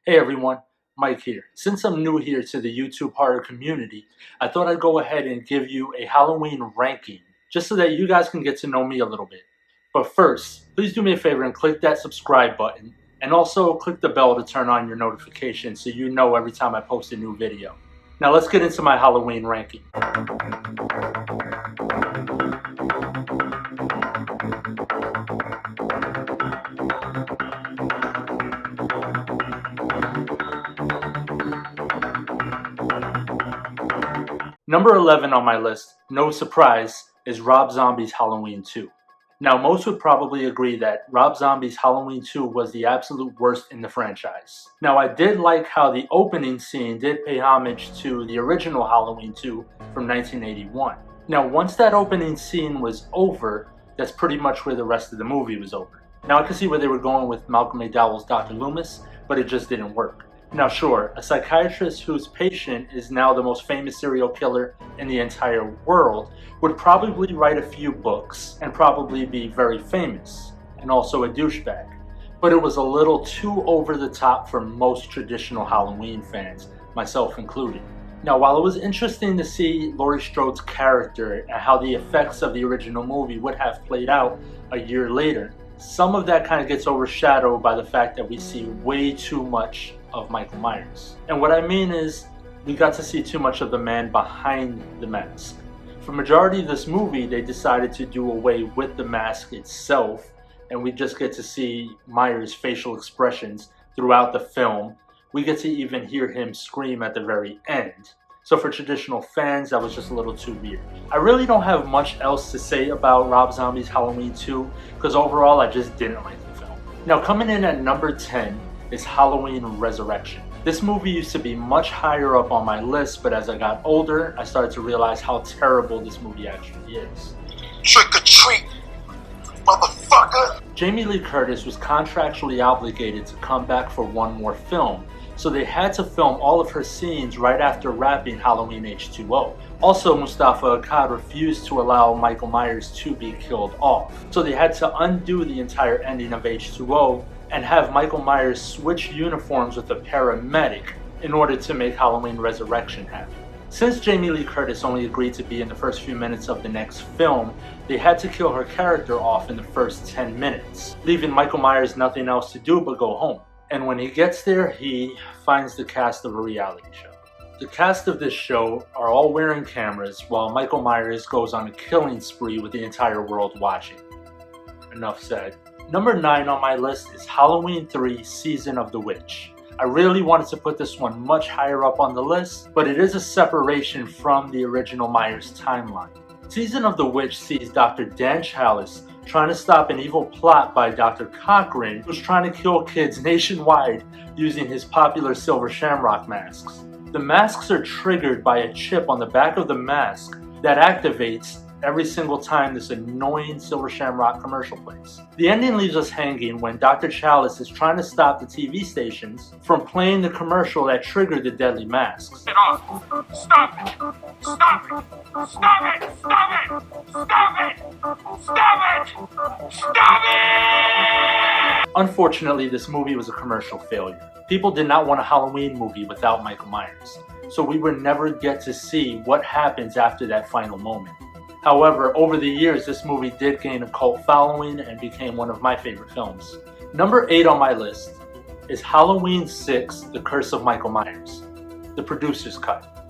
Hey everyone, Mike here. Since I'm new here to the YouTube horror community, I thought I'd go ahead and give you a Halloween ranking, just so that you guys can get to know me a little bit. But first, please do me a favor and click that subscribe button, and also click the bell to turn on your notifications so you know every time I post a new video. Now let's get into my Halloween ranking. Number 11 on my list, no surprise, is Rob Zombie's Halloween 2. Now, most would probably agree that Rob Zombie's Halloween 2 was the absolute worst in the franchise. Now, I did like how the opening scene did pay homage to the original Halloween 2 from 1981. Now, once that opening scene was over, that's pretty much where the rest of the movie was over. Now, I could see where they were going with Malcolm McDowell's Dr. Loomis, but it just didn't work. Now sure, a psychiatrist whose patient is now the most famous serial killer in the entire world would probably write a few books and probably be very famous, and also a douchebag. But it was a little too over the top for most traditional Halloween fans, myself included. Now while it was interesting to see Laurie Strode's character and how the effects of the original movie would have played out a year later, some of that kind of gets overshadowed by the fact that we see way too much of Michael Myers. And what I mean is, we got to see too much of the man behind the mask. For majority of this movie, they decided to do away with the mask itself, and we just get to see Myers' facial expressions throughout the film. We get to even hear him scream at the very end. So for traditional fans, that was just a little too weird. I really don't have much else to say about Rob Zombie's Halloween 2, because overall I just didn't like the film. Now coming in at number 10 is Halloween Resurrection. This movie used to be much higher up on my list, but as I got older, I started to realize how terrible this movie actually is. Trick or treat, motherfucker! Jamie Lee Curtis was contractually obligated to come back for one more film, so they had to film all of her scenes right after wrapping Halloween H2O. Also, Mustafa Akkad refused to allow Michael Myers to be killed off, so they had to undo the entire ending of H2O and have Michael Myers switch uniforms with a paramedic in order to make Halloween Resurrection happen. Since Jamie Lee Curtis only agreed to be in the first few minutes of the next film, they had to kill her character off in the first 10 minutes, leaving Michael Myers nothing else to do but go home. And when he gets there, he finds the cast of a reality show. The cast of this show are all wearing cameras while Michael Myers goes on a killing spree with the entire world watching. Enough said. Number 9 on my list is Halloween 3 Season of the Witch. I really wanted to put this one much higher up on the list, but it is a separation from the original Myers timeline. Season of the Witch sees Dr. Dan Chalice trying to stop an evil plot by Dr. Cochran, who's trying to kill kids nationwide using his popular silver shamrock masks. The masks are triggered by a chip on the back of the mask that activates every single time this annoying Silver Shamrock commercial plays. The ending leaves us hanging when Dr. Chalice is trying to stop the TV stations from playing the commercial that triggered the deadly masks. Get off! Stop it! Stop it! Stop it! Stop it! Stop it! Stop it! Stop it! Unfortunately, this movie was a commercial failure. People did not want a Halloween movie without Michael Myers, so we would never get to see what happens after that final moment. However, over the years, this movie did gain a cult following and became one of my favorite films. Number 8 on my list is Halloween 6, The Curse of Michael Myers, the producer's cut.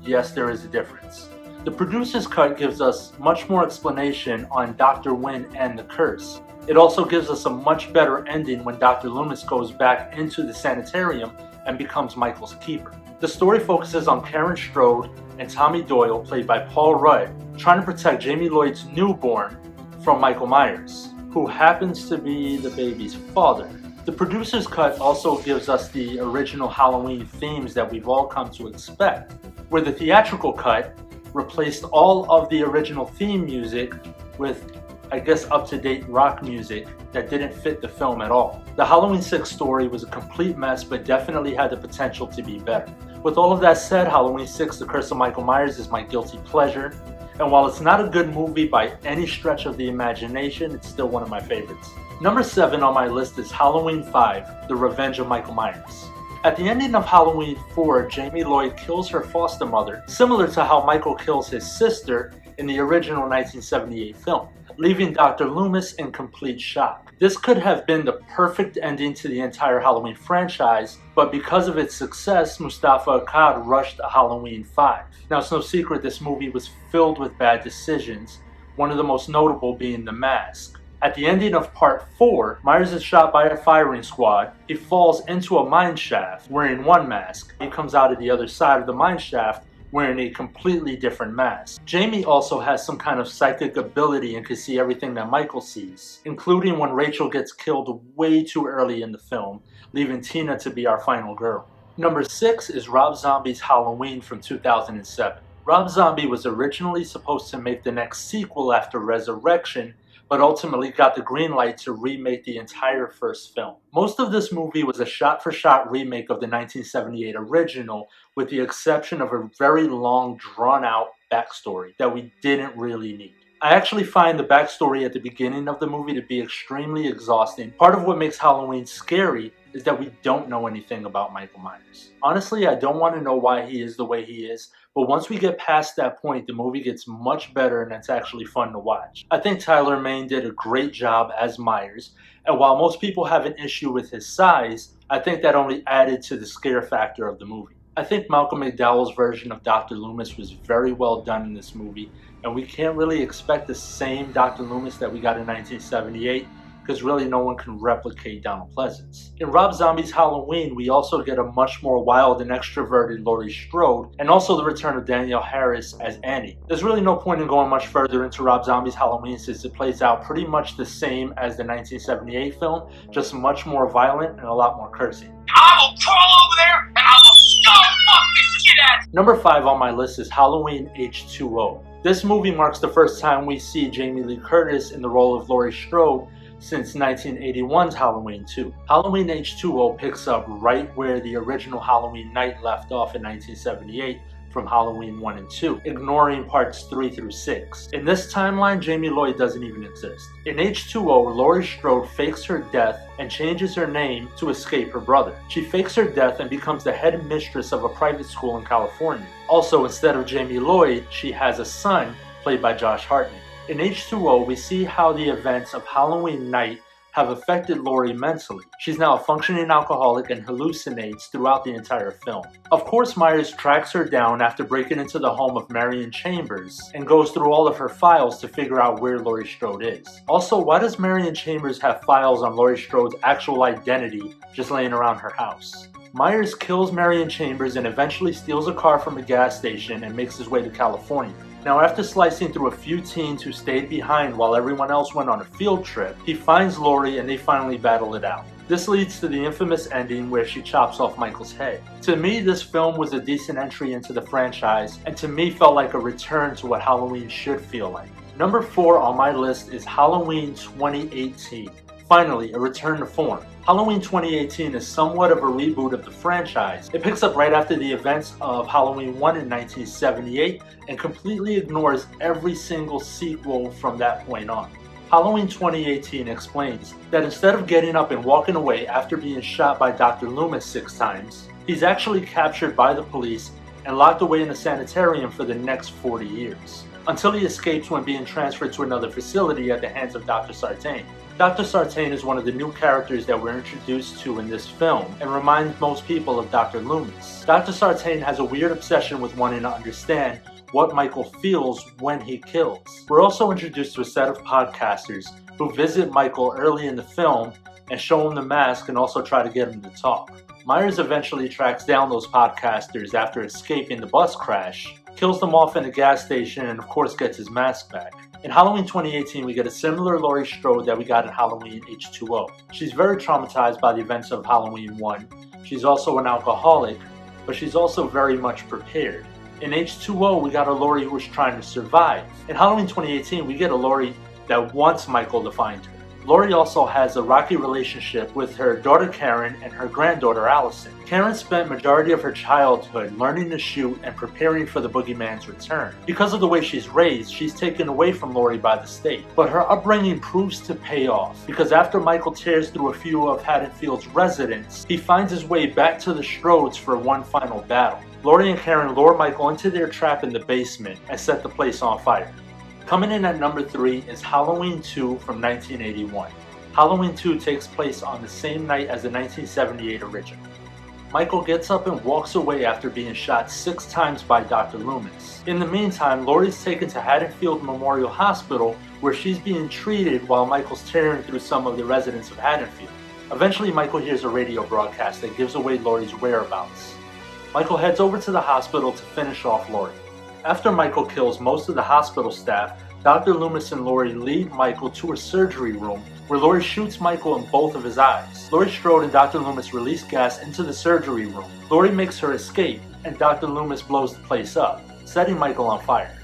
Yes, there is a difference. The producer's cut gives us much more explanation on Dr. Wynn and the curse. It also gives us a much better ending when Dr. Loomis goes back into the sanitarium and becomes Michael's keeper. The story focuses on Karen Strode and Tommy Doyle, played by Paul Rudd, trying to protect Jamie Lloyd's newborn from Michael Myers, who happens to be the baby's father. The producer's cut also gives us the original Halloween themes that we've all come to expect, where the theatrical cut replaced all of the original theme music with, I guess, up-to-date rock music that didn't fit the film at all. The Halloween 6 story was a complete mess, but definitely had the potential to be better. With all of that said, Halloween 6, The Curse of Michael Myers is my guilty pleasure, and while it's not a good movie by any stretch of the imagination, it's still one of my favorites. Number 7 on my list is Halloween 5, The Revenge of Michael Myers. At the ending of Halloween 4, Jamie Lloyd kills her foster mother, similar to how Michael kills his sister in the original 1978 film, leaving Dr. Loomis in complete shock. This could have been the perfect ending to the entire Halloween franchise, but because of its success, Mustafa Akkad rushed Halloween 5. Now, it's no secret this movie was filled with bad decisions, one of the most notable being The Mask. At the ending of Part 4, Myers is shot by a firing squad. He falls into a mine shaft wearing one mask. He comes out of the other side of the mine shaft wearing a completely different mask. Jamie also has some kind of psychic ability and can see everything that Michael sees, including when Rachel gets killed way too early in the film, leaving Tina to be our final girl. Number 6 is Rob Zombie's Halloween from 2007. Rob Zombie was originally supposed to make the next sequel after Resurrection, but ultimately got the green light to remake the entire first film. Most of this movie was a shot-for-shot remake of the 1978 original, with the exception of a very long, drawn-out backstory that we didn't really need. I actually find the backstory at the beginning of the movie to be extremely exhausting. Part of what makes Halloween scary is that we don't know anything about Michael Myers. Honestly, I don't want to know why he is the way he is, but once we get past that point, the movie gets much better and it's actually fun to watch. I think Tyler Mane did a great job as Myers, and while most people have an issue with his size, I think that only added to the scare factor of the movie. I think Malcolm McDowell's version of Dr. Loomis was very well done in this movie, and we can't really expect the same Dr. Loomis that we got in 1978, because really no one can replicate Donald Pleasence. In Rob Zombie's Halloween, we also get a much more wild and extroverted Laurie Strode, and also the return of Danielle Harris as Annie. There's really no point in going much further into Rob Zombie's Halloween since it plays out pretty much the same as the 1978 film, just much more violent and a lot more cursing. I will crawl over there and I will skull fuck this shit out. Number 5 on my list is Halloween H2O. This movie marks the first time we see Jamie Lee Curtis in the role of Laurie Strode since 1981's Halloween 2. Halloween H2O picks up right where the original Halloween Night left off in 1978 from Halloween 1 and 2, ignoring parts 3 through 6. In this timeline, Jamie Lloyd doesn't even exist. In H2O, Laurie Strode fakes her death and changes her name to escape her brother. She fakes her death and becomes the head mistress of a private school in California. Also, instead of Jamie Lloyd, she has a son played by Josh Hartnett. In H2O, we see how the events of Halloween Night have affected Laurie mentally. She's now a functioning alcoholic and hallucinates throughout the entire film. Of course, Myers tracks her down after breaking into the home of Marion Chambers and goes through all of her files to figure out where Laurie Strode is. Also, why does Marion Chambers have files on Laurie Strode's actual identity just laying around her house? Myers kills Marion Chambers and eventually steals a car from a gas station and makes his way to California. Now, after slicing through a few teens who stayed behind while everyone else went on a field trip, he finds Laurie and they finally battle it out. This leads to the infamous ending where she chops off Michael's head. To me, this film was a decent entry into the franchise, and to me felt like a return to what Halloween should feel like. Number 4 on my list is Halloween 2018. Finally, a return to form. Halloween 2018 is somewhat of a reboot of the franchise. It picks up right after the events of Halloween 1 in 1978 and completely ignores every single sequel from that point on. Halloween 2018 explains that instead of getting up and walking away after being shot by Dr. Loomis 6 times, he's actually captured by the police and locked away in a sanitarium for the next 40 years, until he escapes when being transferred to another facility at the hands of Dr. Sartain. Dr. Sartain is one of the new characters that we're introduced to in this film and reminds most people of Dr. Loomis. Dr. Sartain has a weird obsession with wanting to understand what Michael feels when he kills. We're also introduced to a set of podcasters who visit Michael early in the film and show him the mask and also try to get him to talk. Myers eventually tracks down those podcasters after escaping the bus crash, kills them off in a gas station, and of course gets his mask back. In Halloween 2018, we get a similar Laurie Strode that we got in Halloween H2O. She's very traumatized by the events of Halloween 1. She's also an alcoholic, but she's also very much prepared. In H2O, we got a Laurie who was trying to survive. In Halloween 2018, we get a Laurie that wants Michael to find her. Laurie also has a rocky relationship with her daughter Karen and her granddaughter Allison. Karen spent majority of her childhood learning to shoot and preparing for the boogeyman's return. Because of the way she's raised, she's taken away from Laurie by the state. But her upbringing proves to pay off, because after Michael tears through a few of Haddonfield's residents, he finds his way back to the Strodes for one final battle. Laurie and Karen lure Michael into their trap in the basement and set the place on fire. Coming in at number 3 is Halloween 2 from 1981. Halloween 2 takes place on the same night as the 1978 original. Michael gets up and walks away after being shot 6 times by Dr. Loomis. In the meantime, Laurie's taken to Haddonfield Memorial Hospital, where she's being treated while Michael's tearing through some of the residents of Haddonfield. Eventually, Michael hears a radio broadcast that gives away Laurie's whereabouts. Michael heads over to the hospital to finish off Laurie. After Michael kills most of the hospital staff, Dr. Loomis and Laurie lead Michael to a surgery room where Laurie shoots Michael in both of his eyes. Laurie Strode and Dr. Loomis release gas into the surgery room. Laurie makes her escape, and Dr. Loomis blows the place up, setting Michael on fire,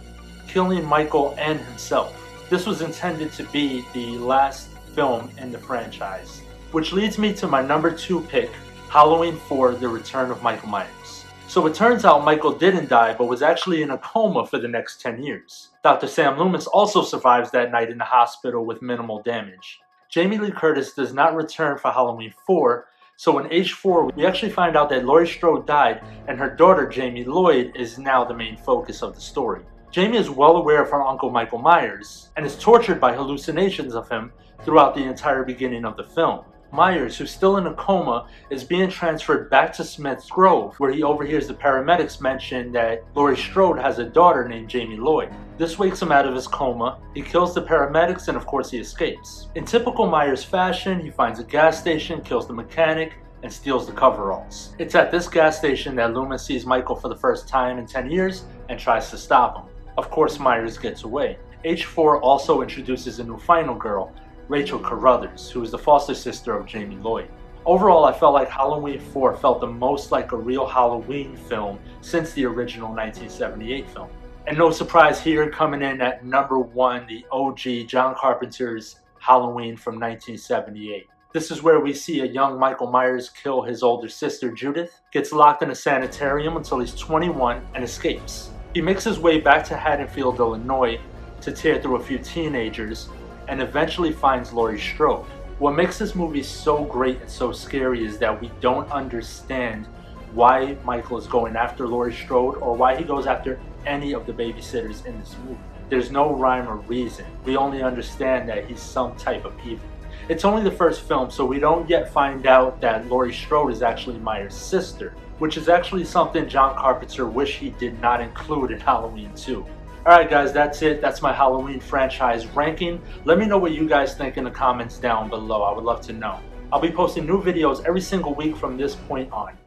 killing Michael and himself. This was intended to be the last film in the franchise. Which leads me to my number 2 pick, Halloween 4: The Return of Michael Myers. So it turns out Michael didn't die, but was actually in a coma for the next 10 years. Dr. Sam Loomis also survives that night in the hospital with minimal damage. Jamie Lee Curtis does not return for Halloween 4, so in H4 we actually find out that Laurie Strode died and her daughter Jamie Lloyd is now the main focus of the story. Jamie is well aware of her uncle Michael Myers and is tortured by hallucinations of him throughout the entire beginning of the film. Myers, who's still in a coma, is being transferred back to Smith's Grove, where he overhears the paramedics mention that Laurie Strode has a daughter named Jamie Lloyd. This wakes him out of his coma, he kills the paramedics, and of course he escapes. In typical Myers fashion, he finds a gas station, kills the mechanic, and steals the coveralls. It's at this gas station that Loomis sees Michael for the first time in 10 years and tries to stop him. Of course, Myers gets away. H4 also introduces a new final girl, Rachel Carruthers, who is the foster sister of Jamie Lloyd. Overall, I felt like Halloween 4 felt the most like a real Halloween film since the original 1978 film. And no surprise here, coming in at number 1, the OG John Carpenter's Halloween from 1978. This is where we see a young Michael Myers kill his older sister Judith, gets locked in a sanitarium until he's 21, and escapes. He makes his way back to Haddonfield, Illinois to tear through a few teenagers, and eventually finds Laurie Strode. What makes this movie so great and so scary is that we don't understand why Michael is going after Laurie Strode or why he goes after any of the babysitters in this movie. There's no rhyme or reason. We only understand that he's some type of evil. It's only the first film, so we don't yet find out that Laurie Strode is actually Myers' sister, which is actually something John Carpenter wished he did not include in Halloween 2. Alright guys, that's it. That's my Halloween franchise ranking. Let me know what you guys think in the comments down below. I would love to know. I'll be posting new videos every single week from this point on.